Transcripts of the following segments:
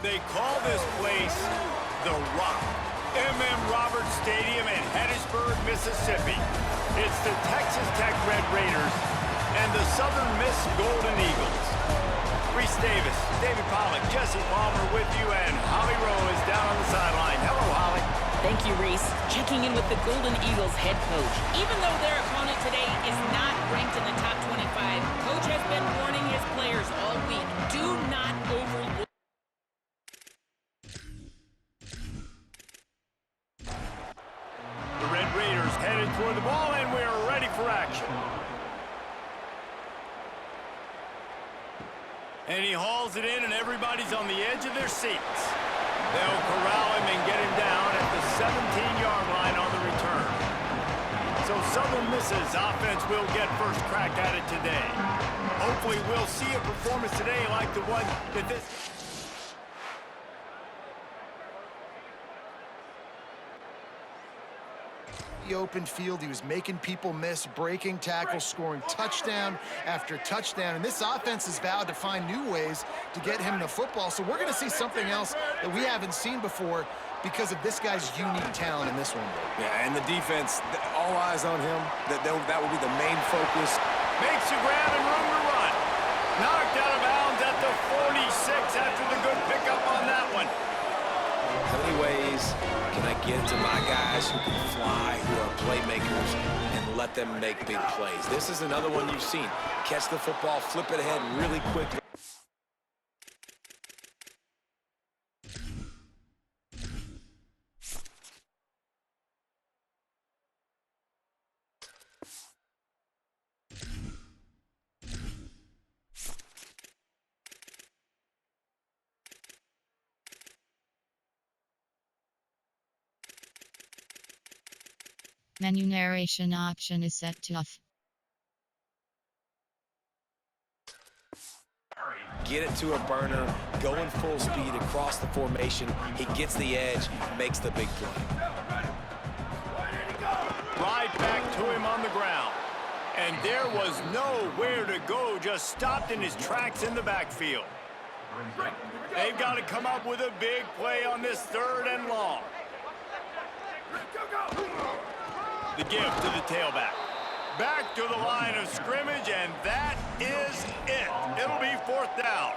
They call this place The Rock. M.M. Roberts Stadium in Hattiesburg, Mississippi. It's the Texas Tech Red Raiders and the Southern Miss Golden Eagles. Reese Davis, David Pollack, Jesse Palmer with you, and Holly Rowe is down on the sideline. Hello, Holly. Thank you, Reese. Checking in with the Golden Eagles head coach. Even though their opponent today is not ranked in the top 25, coach has been warning his players all week. Do not overlook. The Red Raiders headed toward the ball, and we are ready for action. And he hauls it in, and everybody's on the edge of their seats. They'll corral him and get him down at the 17-yard line on the return. So Southern Miss's offense will get first crack at it today. Hopefully we'll see a performance today like the one that this... The open field, he was making people miss, breaking tackles, scoring touchdown after touchdown, and this offense has vowed to find new ways to get him the football, so we're going to see something else that we haven't seen before because of this guy's unique talent in this one. Yeah, and the defense, all eyes on him. That will be the main focus. Makes a grab and room to run. Knocked out of bounds at the 46 after the good pickup on that one. How many ways can I get to my guys who can fly, who are playmakers, and let them make big plays? This is another one you've seen. Catch the football, flip it ahead really quickly. Menu narration option is set to off. Get it to a burner, going full speed across the formation. He gets the edge, makes the big play. Right back to him on the ground. And there was nowhere to go, just stopped in his tracks in the backfield. They've got to come up with a big play on this 3rd and long. The give to the tailback. Back to the line of scrimmage, and that is it. It'll be 4th down.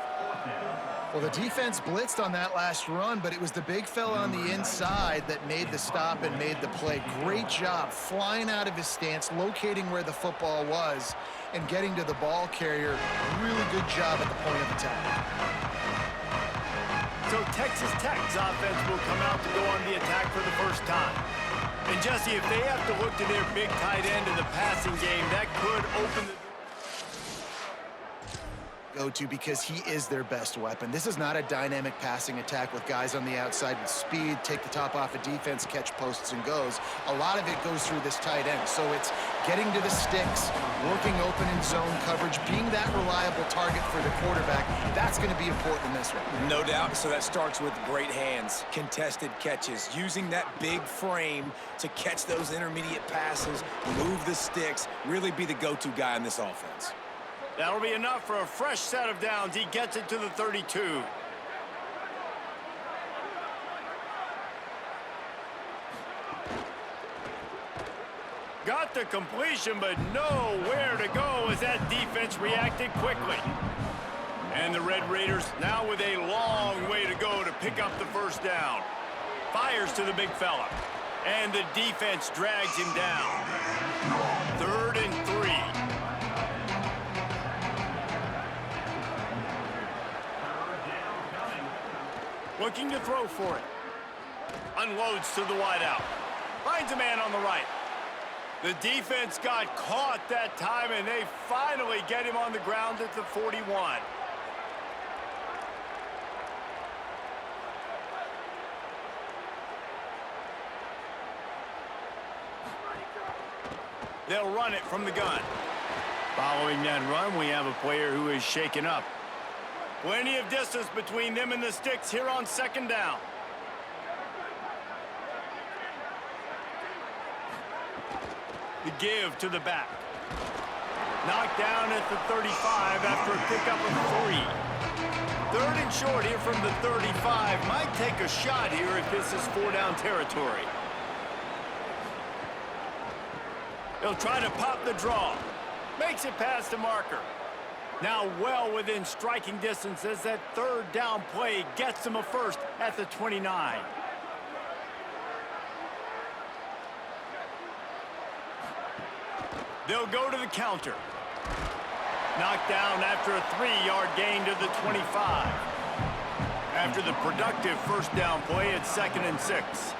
Well, the defense blitzed on that last run, but it was the big fella on the inside that made the stop and made the play. Great job flying out of his stance, locating where the football was, and getting to the ball carrier. Really good job at the point of attack. So Texas Tech's offense will come out to go on the attack for the first time. And Jesse, if they have to look to their big tight end in the passing game, that could open the door. Go-to because he is their best weapon. This is not a dynamic passing attack with guys on the outside with speed, take the top off of defense, catch posts and goes. A lot of it goes through this tight end. So it's getting to the sticks, working open in zone coverage, being that reliable target for the quarterback. That's going to be important in this one. No doubt. So that starts with great hands, contested catches, using that big frame to catch those intermediate passes, move the sticks, really be the go-to guy in this offense. That'll be enough for a fresh set of downs. He gets it to the 32. Got the completion, but nowhere to go as that defense reacted quickly. And the Red Raiders now with a long way to go to pick up the 1st down. Fires to the big fella. And the defense drags him down. 3rd and 3. Looking to throw for it. Unloads to the wideout. Finds a man on the right. The defense got caught that time, and they finally get him on the ground at the 41. They'll run it from the gun. Following that run, we have a player who is shaken up. Plenty of distance between them and the sticks here on 2nd down. The give to the back. Knocked down at the 35 after a pickup of 3. Third and short here from the 35. Might take a shot here if this is 4-down territory. He'll try to pop the draw. Makes it past the marker. Now well within striking distance as that third down play gets him a first at the 29. They'll go to the counter. Knocked down after a 3-yard gain to the 25. After the productive first down play, it's 2nd and 6.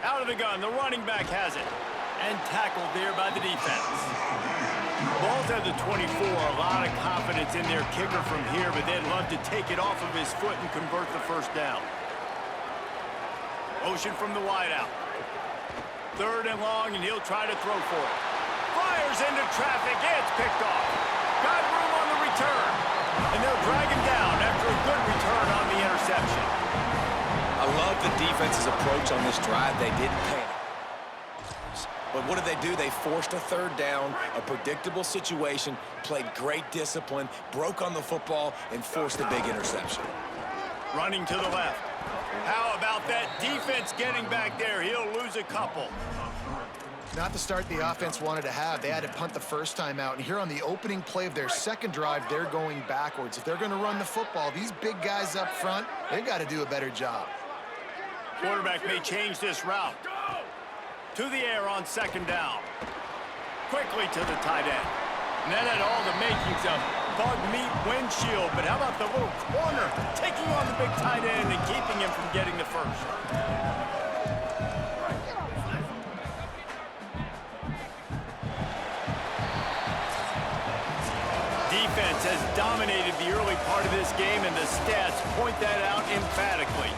Out of the gun, the running back has it. And tackled there by the defense. Ball's at the 24, a lot of confidence in their kicker from here, but they'd love to take it off of his foot and convert the first down. Motion from the wideout. 3rd and long, and he'll try to throw for it. Fires into traffic, it's picked off. Got room on the return, and they'll drag him down after a good return on the interception. I love the defense's approach on this drive. They didn't panic. But what did they do? They forced a 3rd down, a predictable situation, played great discipline, broke on the football, and forced a big interception. Running to the left. How about that defense getting back there? He'll lose a couple. Not the start the offense wanted to have. They had to punt the first time out. And here on the opening play of their second drive, they're going backwards. If they're going to run the football, these big guys up front, they've got to do a better job. Quarterback may change this route. To the air on 2nd down. Quickly to the tight end. And that had all the makings of bug meat windshield. But how about the little corner taking on the big tight end and keeping him from getting the first? Defense has dominated the early part of this game, and the stats point that out emphatically.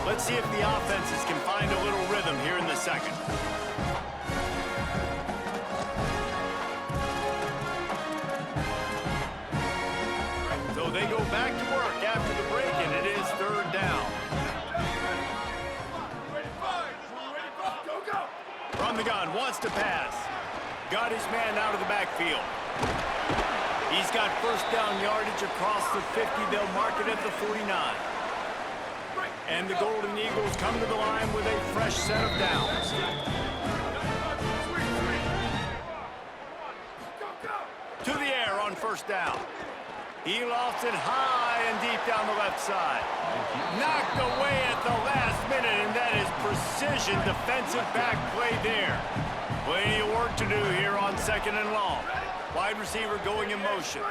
Let's see if the offenses can find a little rhythm here in the second. So they go back to work after the break, and it is 3rd down. From the gun, wants to pass. Got his man out of the backfield. He's got first down yardage across the 50. They'll mark it at the 49. And the Golden Eagles come to the line with a fresh set of downs. To the air on first down. He lofts it high and deep down the left side. Knocked away at the last minute, and that is precision defensive back play there. Plenty of work to do here on 2nd and long. Wide receiver going in motion.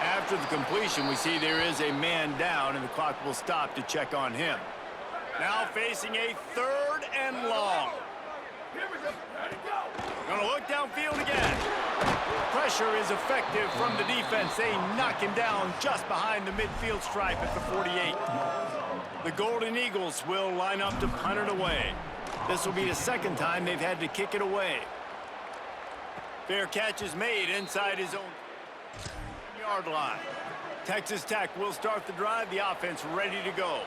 After the completion, we see there is a man down, and the clock will stop to check on him. Now facing a 3rd and long. Gonna look downfield again. Pressure is effective from the defense. They knock him down just behind the midfield stripe at the 48. The Golden Eagles will line up to punt it away. This will be the 2nd time they've had to kick it away. Fair catch is made inside his own yard line. Texas Tech will start the drive. The offense ready to go.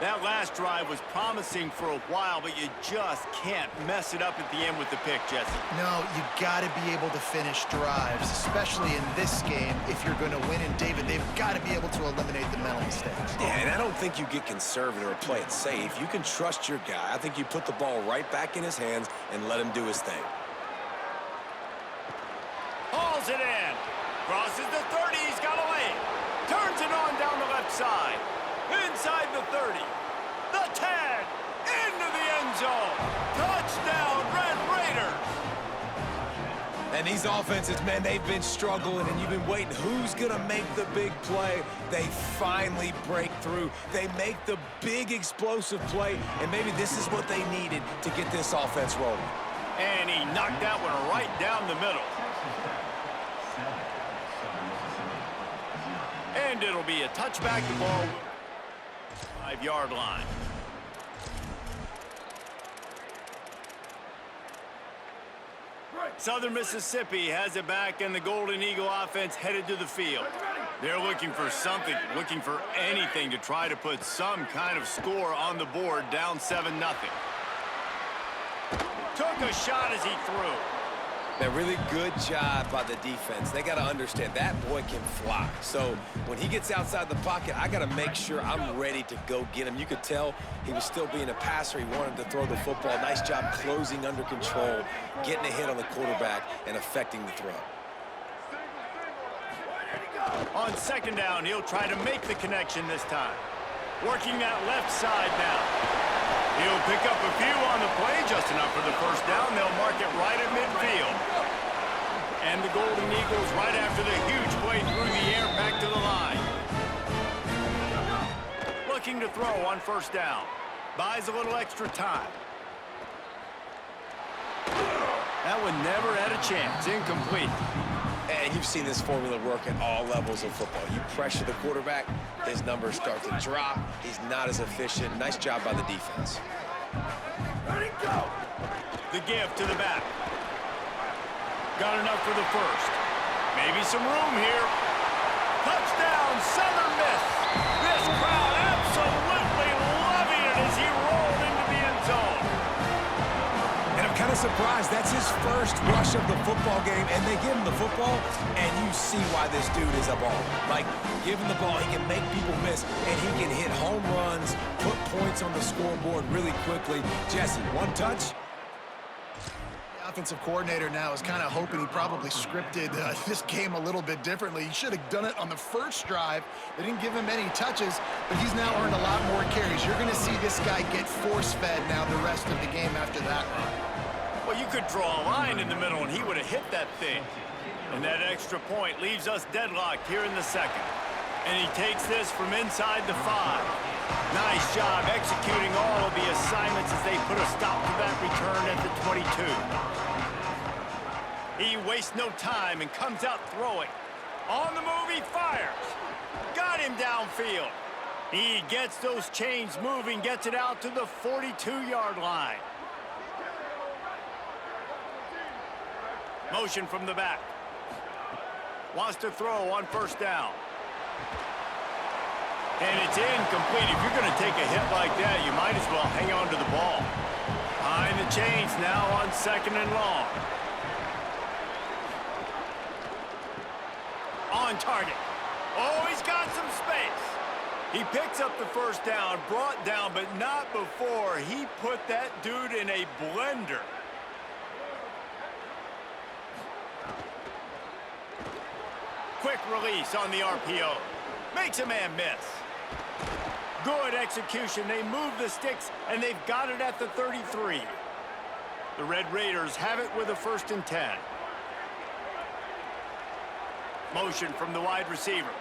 That last drive was promising for a while, but you just can't mess it up at the end with the pick, Jesse. No, you got to be able to finish drives, especially in this game. If you're going to win, and David, they've got to be able to eliminate the mental mistakes. Yeah, and I don't think you get conservative or play it safe. You can trust your guy. I think you put the ball right back in his hands and let him do his thing. Hauls it in. Crosses the 30. He's got a lane. Turns it on down the left side. Inside the 30. The 10. Into the end zone. Touchdown, Red Raiders. And these offenses, man, they've been struggling, and you've been waiting. Who's going to make the big play? They finally break through. They make the big explosive play, and maybe this is what they needed to get this offense rolling. And he knocked that one right down the middle. And it'll be a touchback. The ball 5-yard line. Southern Mississippi has it back, and the Golden Eagle offense headed to the field. They're looking for something, looking for anything to try to put some kind of score on the board, down 7-0. Took a shot as he threw. A really good job by the defense. They got to understand that boy can fly. So when he gets outside the pocket, I got to make sure I'm ready to go get him. You could tell he was still being a passer. He wanted to throw the football. Nice job closing under control, getting a hit on the quarterback, and affecting the throw. On 2nd down, he'll try to make the connection this time. Working that left side now. He'll pick up a few on the play, just enough for the 1st down. They'll mark it right at midfield. And the Golden Eagles right after the huge play through the air back to the line. Looking to throw on 1st down. Buys a little extra time. That one never had a chance. Incomplete. And you've seen this formula work at all levels of football. You pressure the quarterback, his numbers start to drop. He's not as efficient. Nice job by the defense. Ready, go! The give to the back. Got enough for the 1st. Maybe some room here. Touchdown, Southern Miss. This crowd absolutely loving it as he rolled into the end zone. And I'm kind of surprised. That's his first rush of the football game, and they give him the football, and you see why this dude is a baller. Like, give him the ball, he can make people miss, and he can hit home runs, put points on the scoreboard really quickly. Jesse, one touch. Offensive coordinator now is kind of hoping he probably scripted this game a little bit differently. He should have done it on the 1st drive. They didn't give him any touches, but he's now earned a lot more carries. You're going to see this guy get force-fed now the rest of the game after that run. Well, you could draw a line in the middle, and he would have hit that thing. And that extra point leaves us deadlocked here in the 2nd. And he takes this from inside the 5. Nice job executing all of the assignments as they put a stop to that return at the 22. He wastes no time and comes out throwing. On the move, he fires. Got him downfield. He gets those chains moving, gets it out to the 42-yard line. Motion from the back. Wants to throw on 1st down. And it's incomplete. If you're going to take a hit like that, you might as well hang on to the ball. Behind the chains now on 2nd and long. On target. Oh, he's got some space. He picks up the 1st down, brought down, but not before he put that dude in a blender. Quick release on the RPO. Makes a man miss. Good execution. They move the sticks, and they've got it at the 33. The Red Raiders have it with a 1st and 10. Motion from the wide receiver.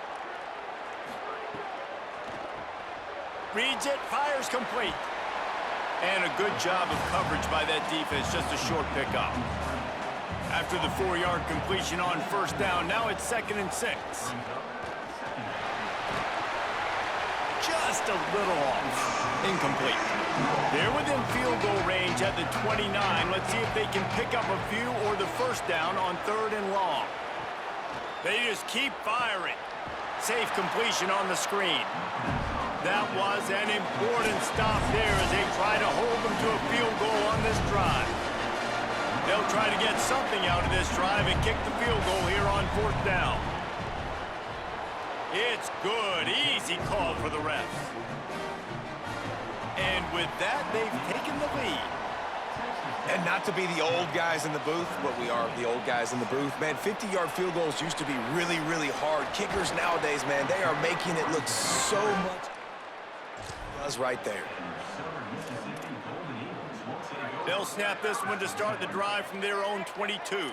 Reads it, fires complete. And a good job of coverage by that defense, just a short pickup. After the 4-yard completion on 1st down, now it's 2nd and 6. Just a little off. Incomplete. They're within field goal range at the 29. Let's see if they can pick up a few or the 1st down on 3rd and long. They just keep firing. Safe completion on the screen. That was an important stop there as they try to hold them to a field goal on this drive. They'll try to get something out of this drive and kick the field goal here on 4th down. It's good. Easy call for the refs. And with that, they've taken the lead. And not to be the old guys in the booth, but we are the old guys in the booth. Man, 50-yard field goals used to be really, really hard. Kickers nowadays, man, they are making it look so much. That's right there. They'll snap this one to start the drive from their own 22.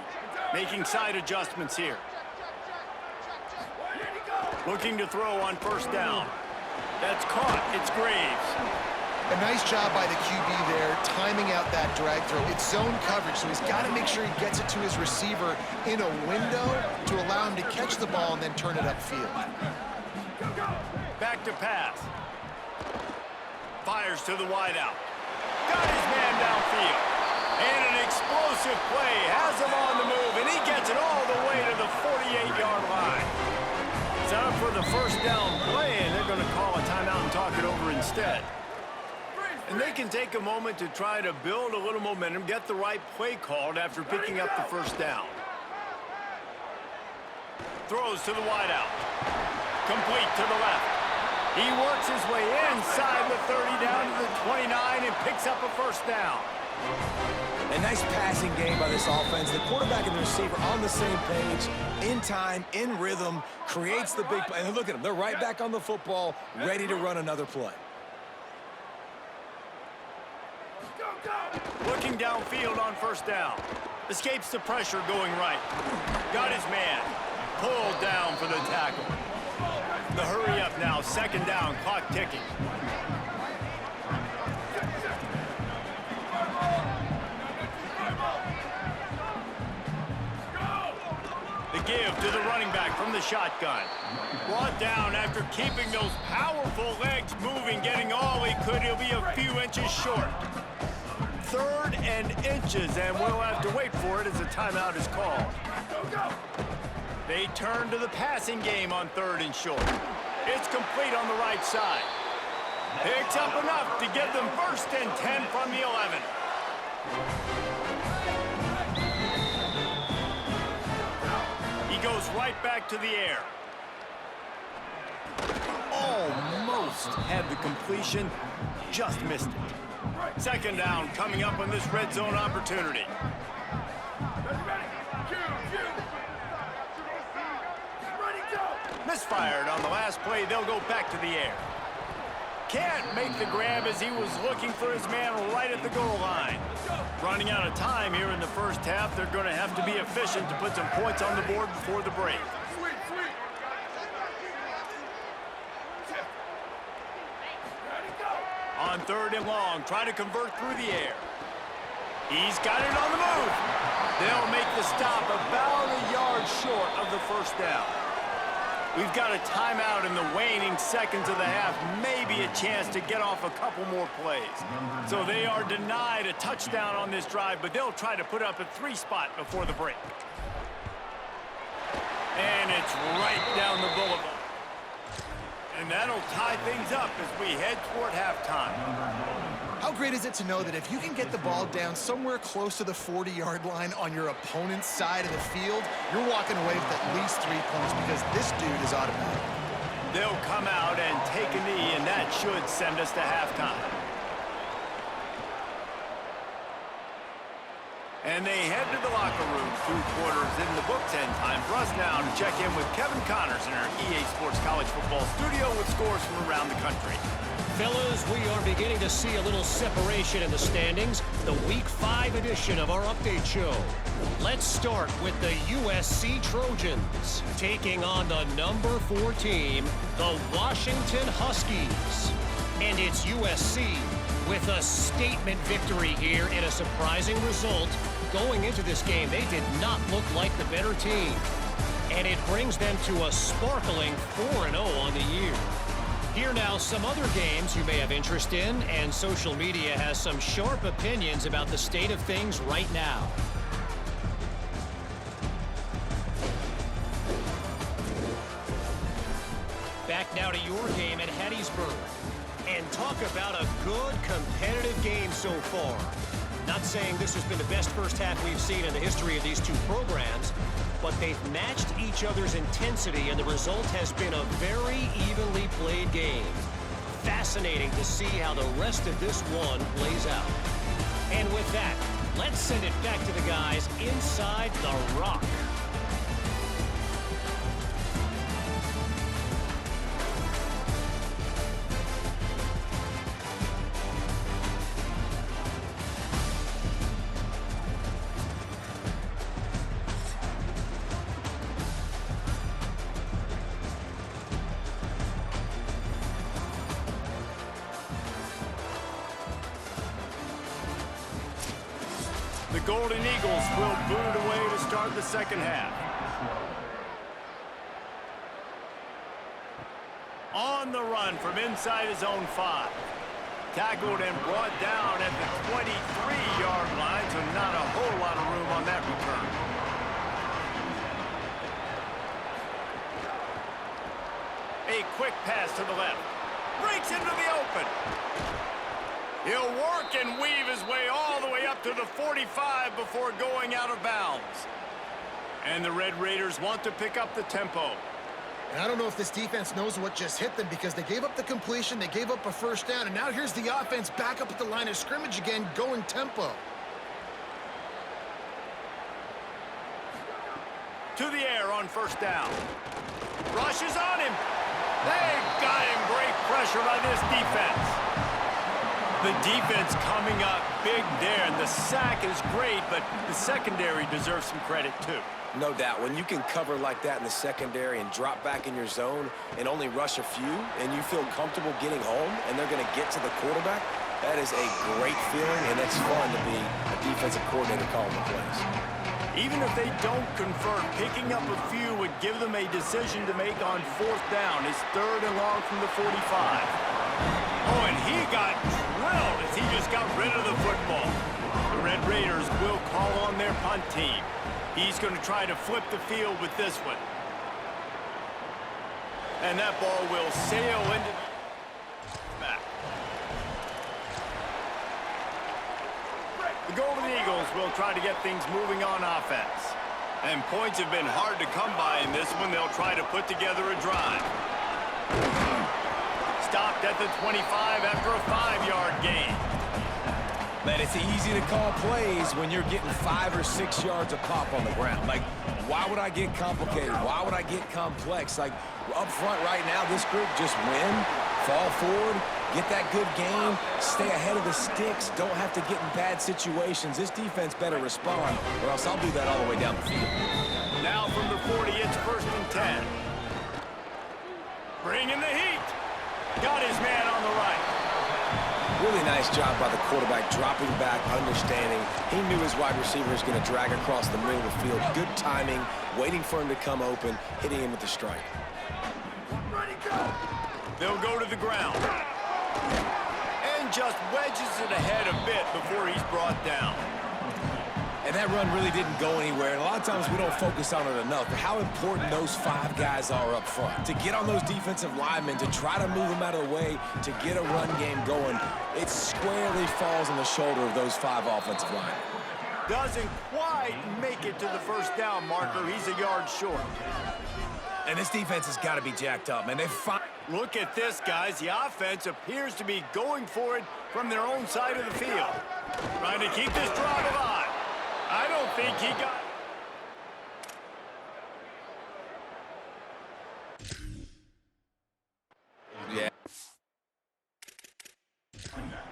Making side adjustments here. Looking to throw on 1st down. That's caught. It's Graves. A nice job by the QB there, timing out that drag throw. It's zone coverage, so he's got to make sure he gets it to his receiver in a window to allow him to catch the ball and then turn it upfield. Back to pass. Fires to the wideout. Got his man downfield. And an explosive play has him on the move, and he gets it all the way to the 48-yard line. Set up for the first down play, and they're going to call a timeout and talk it over instead. And they can take a moment to try to build a little momentum, get the right play called after picking up the first down. Throws to the wideout. Complete to the left. He works his way inside the 30 down to the 29 and picks up a first down. A nice passing game by this offense. The quarterback and the receiver on the same page, in time, in rhythm, creates the big play. And look at them. They're right back on the football, ready to run another play. Looking downfield on first down. Escapes the pressure going right. Got his man. Pulled down for the tackle. The hurry up now. Second down. Clock ticking. The give to the running back from the shotgun. Brought down after keeping those powerful legs moving, getting all he could. He'll be a few inches short. 3rd and inches, and we'll have to wait for it as a timeout is called. They turn to the passing game on 3rd and short. It's complete on the right side. Picks up enough to give them 1st and 10 from the 11. He goes right back to the air. Almost had the completion, just missed it. 2nd down coming up on this red zone opportunity. Misfired on the last play. They'll go back to the air. Can't make the grab as he was looking for his man right at the goal line. Running out of time here in the first half. They're going to have to be efficient to put some points on the board before the break. On 3rd and long, try to convert through the air. He's got it on the move. They'll make the stop about a yard short of the first down. We've got a timeout in the waning seconds of the half, maybe a chance to get off a couple more plays. So they are denied a touchdown on this drive, but they'll try to put up a 3 spot before the break. And it's right down the boulevard. And that'll tie things up as we head toward halftime. How great is it to know that if you can get the ball down somewhere close to the 40-yard line on your opponent's side of the field, you're walking away with at least 3 points because this dude is automatic. They'll come out and take a knee, and that should send us to halftime. And they head to the locker room, 2 quarters in the books, and time for us now to check in with Kevin Connors in our EA Sports College Football studio with scores from around the country. Fellas, we are beginning to see a little separation in the standings, the Week 5 edition of our update show. Let's start with the USC Trojans, taking on the number 4 team, the Washington Huskies. And it's USC with a statement victory here and a surprising result. Going into this game, they did not look like the better team. And it brings them to a sparkling 4-0 on the year. Here now, some other games you may have interest in, and social media has some sharp opinions about the state of things right now. Back now to your game at Hattiesburg. And talk about a good competitive game so far. Not saying this has been the best first half we've seen in the history of these two programs, but they've matched each other's intensity, and the result has been a very evenly played game. Fascinating to see how the rest of this one plays out. And with that, let's send it back to the guys inside the Rock. The Golden Eagles will boot it away to start the second half. On the run from inside his own 5. Tackled and brought down at the 23-yard line, so not a whole lot of room on that return. A quick pass to the left. Breaks into the open. He'll work and weave his way all the way up to the 45 before going out of bounds. And the Red Raiders want to pick up the tempo. And I don't know if this defense knows what just hit them because they gave up the completion, they gave up a first down, and now here's the offense back up at the line of scrimmage again, going tempo. To the air on first down. Rushes on him. They got him. Great pressure by this defense. The defense coming up big there, and the sack is great, but the secondary deserves some credit too. No doubt. When you can cover like that in the secondary and drop back in your zone and only rush a few, and you feel comfortable getting home, and they're going to get to the quarterback, that is a great feeling, and it's fun to be a defensive coordinator calling the plays. Even if they don't convert, picking up a few would give them a decision to make on fourth down. It's 3rd and long from the 45. Oh, and he got drilled as he just got rid of the football. The Red Raiders will call on their punt team. He's going to try to flip the field with this one. And that ball will sail into the back. The Golden Eagles will try to get things moving on offense. And points have been hard to come by in this one. They'll try to put together a drive. Stopped at the 25 after a 5-yard gain. Man, it's easy to call plays when you're getting 5 or 6 yards a pop on the ground. Like, why would I get complicated? Why would I get complex? Like, up front right now, this group just win, fall forward, get that good game, stay ahead of the sticks, don't have to get in bad situations. This defense better respond, or else I'll do that all the way down the field. Now from the 40, it's 1st and 10. Bringing the heat. Got his man on the right. Really nice job by the quarterback, dropping back, understanding. He knew his wide receiver was going to drag across the middle of the field. Good timing, waiting for him to come open, hitting him with the strike. Ready, go. They'll go to the ground. And just wedges it ahead a bit before he's brought down. And that run really didn't go anywhere. And a lot of times we don't focus on it enough. But how important those 5 guys are up front. To get on those defensive linemen, to try to move them out of the way, to get a run game going, it squarely falls on the shoulder of those 5 offensive linemen. Doesn't quite make it to the first down marker. He's a yard short. And this defense has got to be jacked up, man. Look at this, guys. The offense appears to be going for it from their own side of the field. Trying to keep this drive alive. I don't think he got... Yeah.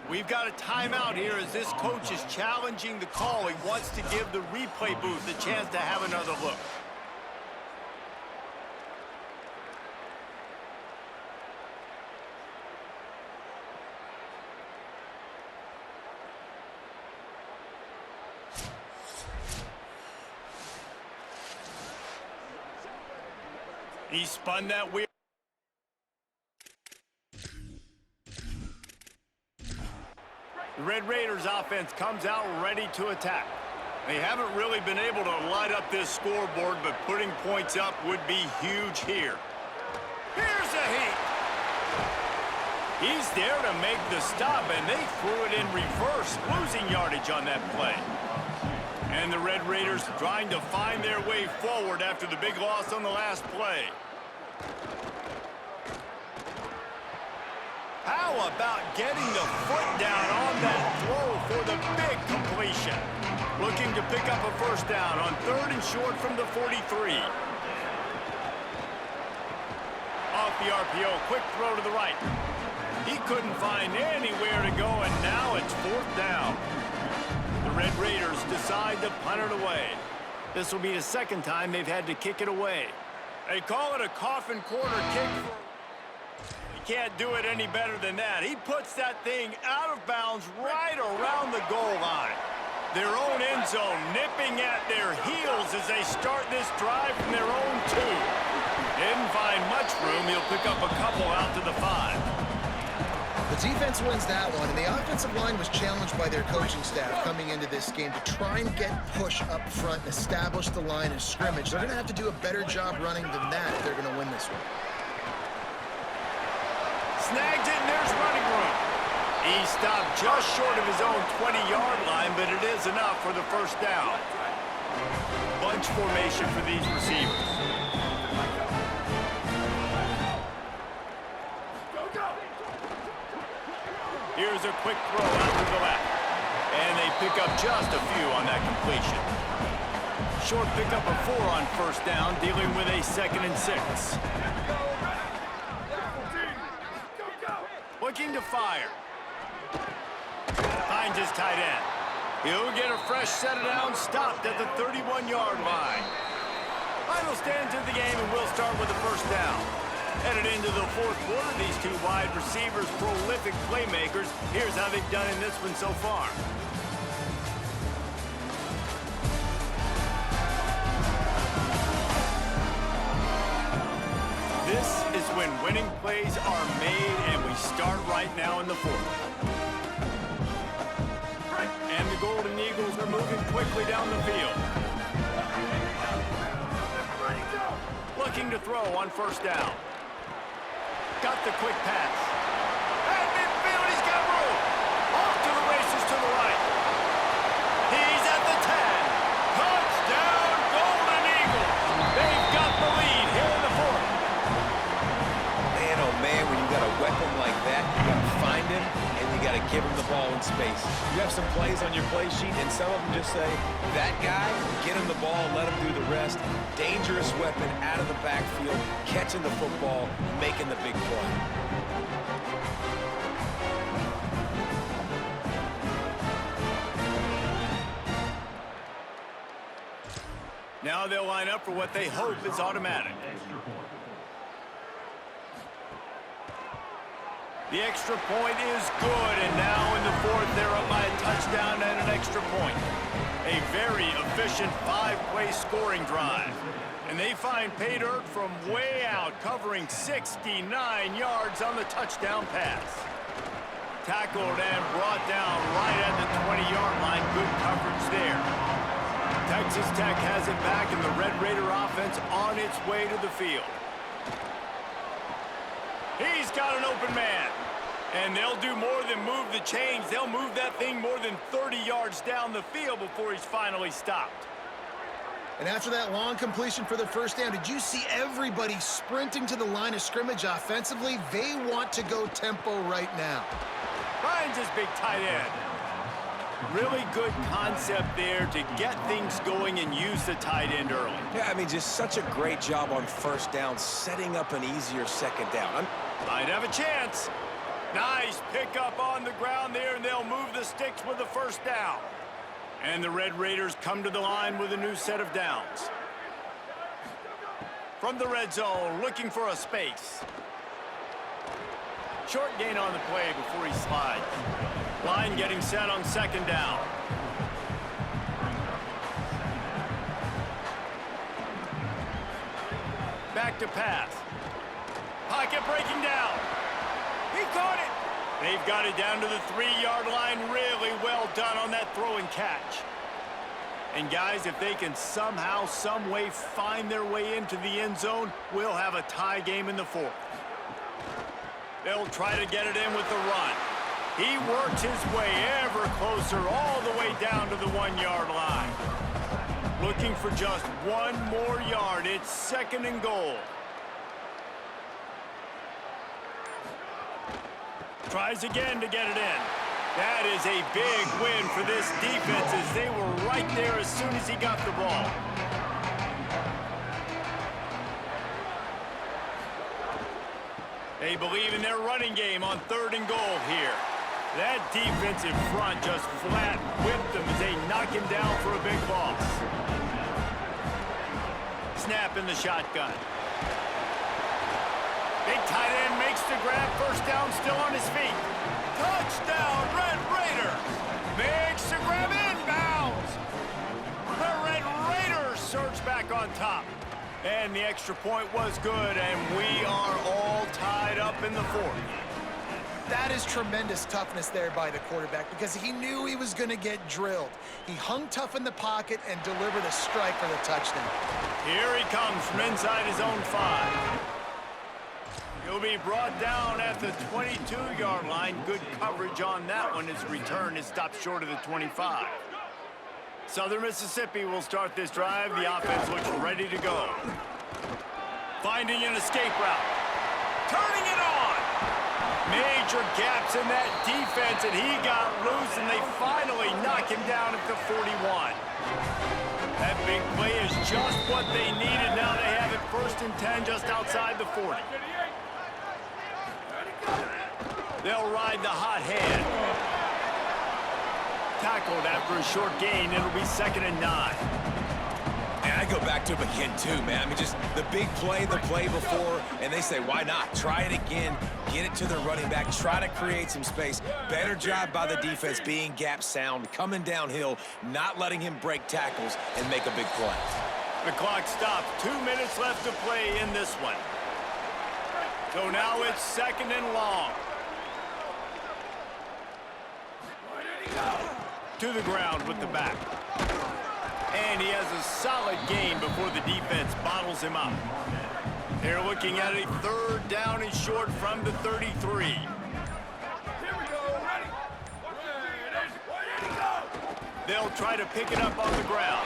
We've got a timeout here as this coach is challenging the call. He wants to give the replay booth a chance to have another look. He spun that wheel. The Red Raiders offense comes out ready to attack. They haven't really been able to light up this scoreboard, but putting points up would be huge here. Here's a heat. He's there to make the stop, and they threw it in reverse, losing yardage on that play. And the Red Raiders trying to find their way forward after the big loss on the last play. How about getting the foot down on that throw for the big completion? Looking to pick up a first down on 3rd and short from the 43. Off the RPO, quick throw to the right. He couldn't find anywhere to go, and now it's 4th down. The Red Raiders decide to punt it away. This will be the 2nd time they've had to kick it away. They call it a coffin corner kick. You can't do it any better than that. He puts that thing out of bounds right around the goal line. Their own end zone nipping at their heels as they start this drive from their own 2. Didn't find much room. He'll pick up a couple out to the 5. The defense wins that one, and the offensive line was challenged by their coaching staff coming into this game to try and get push up front and establish the line of scrimmage. They're going to have to do a better job running than that if they're going to win this one. Snagged it, and there's running room. He stopped just short of his own 20-yard line, but it is enough for the first down. Bunch formation for these receivers. Here's a quick throw out to the left. And they pick up just a few on that completion. Short pickup of 4 on first down, dealing with a 2nd and 6. Looking to fire. Finds his tight end. He'll get a fresh set of downs, stopped at the 31-yard line. Final stands in the game, and we'll start with the first down. Headed into the fourth quarter, these two wide receivers, prolific playmakers. Here's how they've done in this one so far. This is when winning plays are made, and we start right now in the fourth. And the Golden Eagles are moving quickly down the field. Looking to throw on first down. Got the quick pass. At midfield, he's got room. Off to the races to the right. He's at the 10. Touchdown, Golden Eagles. They've got the lead here in the fourth. Man, oh man, when you got a weapon like that, you got to find him, and you got to give him the ball in space. You have some plays on your play sheet, and some of them just say, that guy, get him the ball, let him do the rest. Dangerous weapon out of the backfield, catching the football, making the big play. Now they'll line up for what they hope is automatic. The extra point is good, and now in the fourth, they're up by a touchdown and an extra point. A very efficient 5-play scoring drive. And they find pay dirt from way out, covering 69 yards on the touchdown pass. Tackled and brought down right at the 20-yard line. Good coverage there. Texas Tech has it back, and the Red Raider offense on its way to the field. He's got an open man. And they'll do more than move the chains. They'll move that thing more than 30 yards down the field before he's finally stopped. And after that long completion for the first down, did you see everybody sprinting to the line of scrimmage offensively? They want to go tempo right now. Finds his big tight end. Really good concept there to get things going and use the tight end early. Yeah, I mean, just such a great job on first down, setting up an easier second down. Might have a chance. Nice pickup on the ground there, and they'll move the sticks with the first down. And the Red Raiders come to the line with a new set of downs. From the red zone, looking for a space. Short gain on the play before he slides. Line getting set on second down. Back to pass. Pocket breaking down. He caught it. They've got it down to the 3-yard line. Really well done on that throw and catch. And guys, if they can somehow, some way find their way into the end zone, we'll have a tie game in the fourth. They'll try to get it in with the run. He works his way ever closer all the way down to the 1-yard line. Looking for just one more yard. It's 2nd and goal. Tries again to get it in. That is a big win for this defense as they were right there as soon as he got the ball. They believe in their running game on 3rd and goal here. That defensive front just flat whipped them as they knock him down for a big loss. Snap in the shotgun. Big tight end makes the grab. First down, still on his feet. Touchdown, Red Raiders. Makes the grab inbounds. The Red Raiders surge back on top. And the extra point was good, and we are all tied up in the fourth. That is tremendous toughness there by the quarterback because he knew he was going to get drilled. He hung tough in the pocket and delivered a strike for the touchdown. Here he comes from inside his own 5. He'll be brought down at the 22-yard line. Good coverage on that one. His return is stopped short of the 25. Southern Mississippi will start this drive. The offense looks ready to go. Finding an escape route. Turning it on. Major gaps in that defense, and he got loose, and they finally knock him down at the 41. That big play is just what they needed. Now they have it 1st and 10 just outside the 40. They'll ride the hot hand. Tackled after a short gain. It'll be 2nd and 9. And I go back to him again, too, man. I mean, just the big play, the play before, and they say, why not? Try it again. Get it to their running back. Try to create some space. Better job by the defense being gap sound, coming downhill, not letting him break tackles and make a big play. The clock stops. 2 minutes left to play in this one. So now it's 2nd and long. To the ground with the back. And he has a solid gain before the defense bottles him up. They're looking at a 3rd down and short from the 33. They'll try to pick it up on the ground.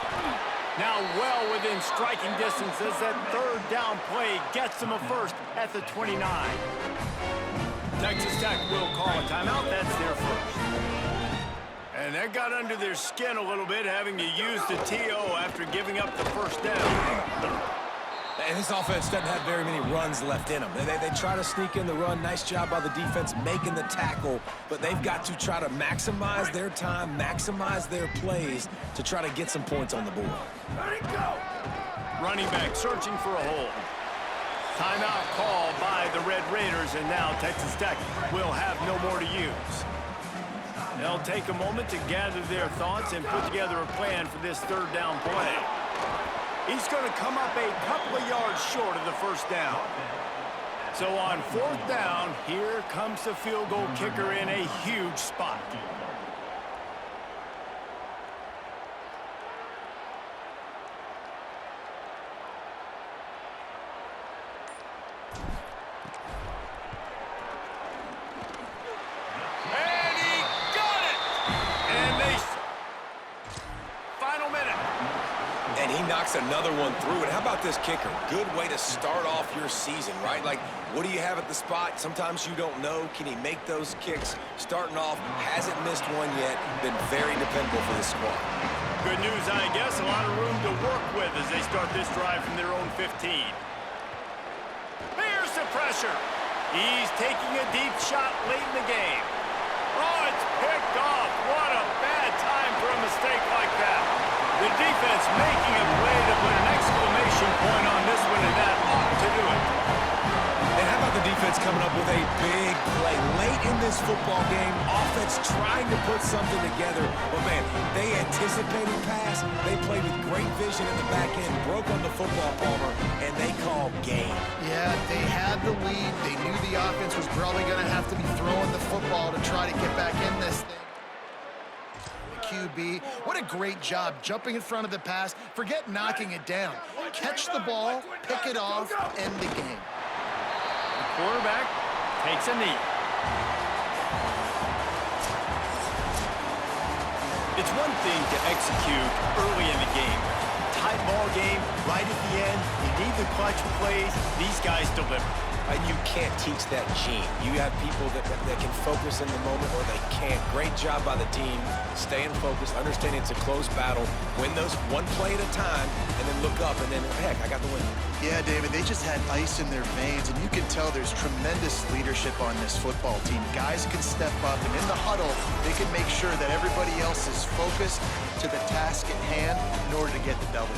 Now well within striking distance as that 3rd down play gets them a 1st at the 29. Texas Tech will call a timeout. That's their 1st. And that got under their skin a little bit, having to use the TO after giving up the 1st down. And this offense doesn't have very many runs left in them. They try to sneak in the run. Nice job by the defense making the tackle, but they've got to try to maximize their time, maximize their plays to try to get some points on the board. Let it go. Running back searching for a hole. Timeout called by the Red Raiders, and now Texas Tech will have no more to use. They'll take a moment to gather their thoughts and put together a plan for this 3rd down play. He's going to come up a couple of yards short of the 1st down. So on 4th down, here comes the field goal kicker in a huge spot. Another one through. And how about this kicker? Good way to start off your season, right? Like, what do you have at the spot? Sometimes you don't know. Can he make those kicks? Starting off, hasn't missed one yet. Been very dependable for this squad. Good news, I guess. A lot of room to work with as they start this drive from their own 15. There's the pressure. He's taking a deep shot late in the game. Oh, it's picked off. What a bad time for a mistake like that. The defense making a play to put an exclamation point on this one, and that ought to do it. And how about the defense coming up with a big play late in this football game? Offense trying to put something together. But, man, they anticipated pass. They played with great vision in the back end, broke on the football, Palmer, and they called game. Yeah, they had the lead. They knew the offense was probably going to have to be throwing the football to try to get back in this thing. QB, what a great job jumping in front of the pass. Forget knocking it down. Catch the ball, pick it off, end the game. The quarterback takes a knee. It's one thing to execute early in the game. Tight ball game, right at the end. You need the clutch plays. These guys deliver. And you can't teach that gene. You have people that can focus in the moment or they can't. Great job by the team, staying focused, understanding it's a close battle, win those one play at a time, and then look up, and then, heck, I got the win. Yeah, David, they just had ice in their veins, and you can tell there's tremendous leadership on this football team. Guys can step up, and in the huddle, they can make sure that everybody else is focused to the task at hand in order to get the W.